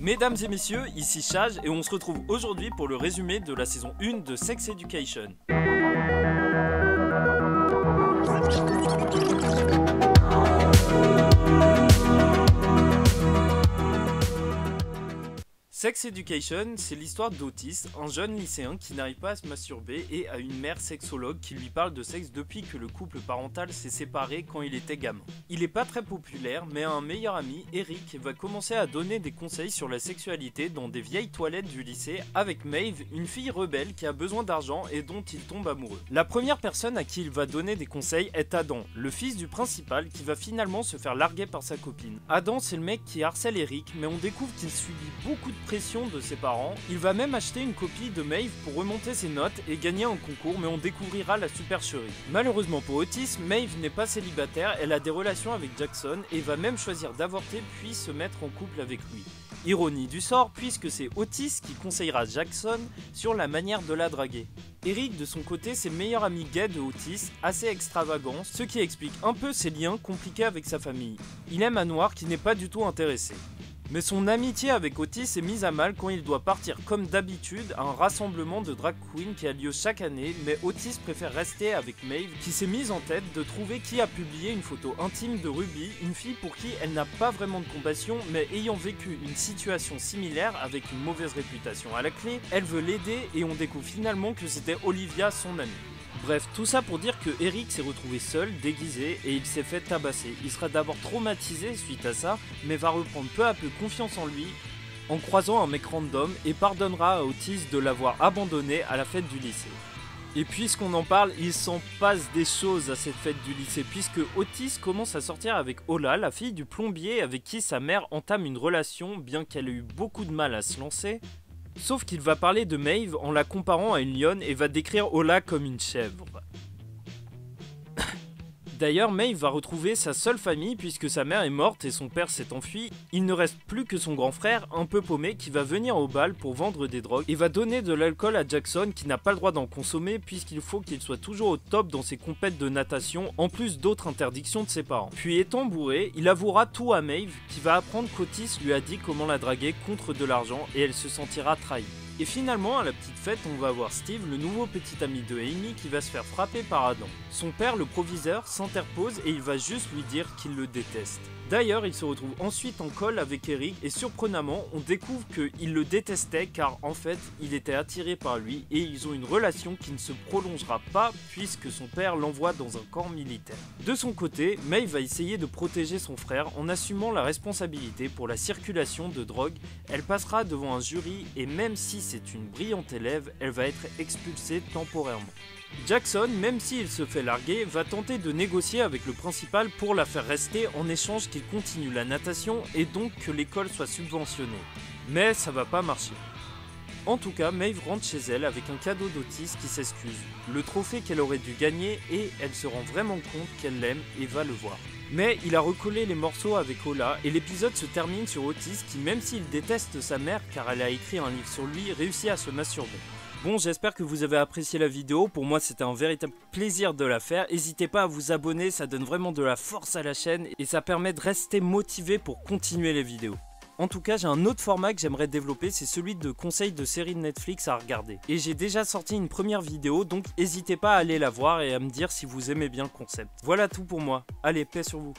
Mesdames et messieurs, ici Chage et on se retrouve aujourd'hui pour le résumé de la saison 1 de Sex Education. Sex Education, c'est l'histoire d'Otis, un jeune lycéen qui n'arrive pas à se masturber et a une mère sexologue qui lui parle de sexe depuis que le couple parental s'est séparé quand il était gamin. Il est pas très populaire, mais un meilleur ami, Eric, va commencer à donner des conseils sur la sexualité dans des vieilles toilettes du lycée avec Maeve, une fille rebelle qui a besoin d'argent et dont il tombe amoureux. La première personne à qui il va donner des conseils est Adam, le fils du principal qui va finalement se faire larguer par sa copine. Adam, c'est le mec qui harcèle Eric, mais on découvre qu'il subit beaucoup de pression de ses parents. Il va même acheter une copie de Maeve pour remonter ses notes et gagner un concours, mais on découvrira la supercherie. Malheureusement pour Otis, Maeve n'est pas célibataire, elle a des relations avec Jackson et va même choisir d'avorter puis se mettre en couple avec lui. Ironie du sort, puisque c'est Otis qui conseillera Jackson sur la manière de la draguer. Eric, de son côté, c'est le meilleur ami gay de Otis, assez extravagant, ce qui explique un peu ses liens compliqués avec sa famille. Il aime un noir qui n'est pas du tout intéressé. Mais son amitié avec Otis est mise à mal quand il doit partir comme d'habitude à un rassemblement de drag queens qui a lieu chaque année, mais Otis préfère rester avec Maeve qui s'est mise en tête de trouver qui a publié une photo intime de Ruby, une fille pour qui elle n'a pas vraiment de compassion, mais ayant vécu une situation similaire avec une mauvaise réputation à la clé, elle veut l'aider et on découvre finalement que c'était Olivia, son amie. Bref, tout ça pour dire que Eric s'est retrouvé seul, déguisé, et il s'est fait tabasser. Il sera d'abord traumatisé suite à ça, mais va reprendre peu à peu confiance en lui en croisant un mec random et pardonnera à Otis de l'avoir abandonné à la fête du lycée. Et puisqu'on en parle, il s'en passe des choses à cette fête du lycée, puisque Otis commence à sortir avec Ola, la fille du plombier avec qui sa mère entame une relation, bien qu'elle ait eu beaucoup de mal à se lancer. Sauf qu'il va parler de Maeve en la comparant à une lionne et va décrire Ola comme une chèvre. D'ailleurs, Maeve va retrouver sa seule famille puisque sa mère est morte et son père s'est enfui. Il ne reste plus que son grand frère, un peu paumé, qui va venir au bal pour vendre des drogues et va donner de l'alcool à Jackson qui n'a pas le droit d'en consommer puisqu'il faut qu'il soit toujours au top dans ses compètes de natation en plus d'autres interdictions de ses parents. Puis étant bourré, il avouera tout à Maeve qui va apprendre qu'Otis lui a dit comment la draguer contre de l'argent et elle se sentira trahie. Et finalement, à la petite fête, on va voir Steve, le nouveau petit ami de Amy, qui va se faire frapper par Adam. Son père, le proviseur, s'interpose et il va juste lui dire qu'il le déteste. D'ailleurs, il se retrouve ensuite en colle avec Eric et surprenamment, on découvre qu'il le détestait car en fait, il était attiré par lui et ils ont une relation qui ne se prolongera pas puisque son père l'envoie dans un camp militaire. De son côté, Maeve va essayer de protéger son frère en assumant la responsabilité pour la circulation de drogue. Elle passera devant un jury et même si c'est une brillante élève, elle va être expulsée temporairement. Jackson, même s'il se fait larguer, va tenter de négocier avec le principal pour la faire rester en échange qu'il continue la natation et donc que l'école soit subventionnée. Mais ça va pas marcher. En tout cas, Maeve rentre chez elle avec un cadeau d'Otis qui s'excuse, le trophée qu'elle aurait dû gagner et elle se rend vraiment compte qu'elle l'aime et va le voir. Mais il a recollé les morceaux avec Ola et l'épisode se termine sur Otis qui, même s'il déteste sa mère car elle a écrit un livre sur lui, réussit à se masturber. Bon, j'espère que vous avez apprécié la vidéo, pour moi c'était un véritable plaisir de la faire, n'hésitez pas à vous abonner, ça donne vraiment de la force à la chaîne et ça permet de rester motivé pour continuer les vidéos. En tout cas, j'ai un autre format que j'aimerais développer, c'est celui de conseils de séries de Netflix à regarder. Et j'ai déjà sorti une première vidéo, donc n'hésitez pas à aller la voir et à me dire si vous aimez bien le concept. Voilà tout pour moi, allez, paix sur vous.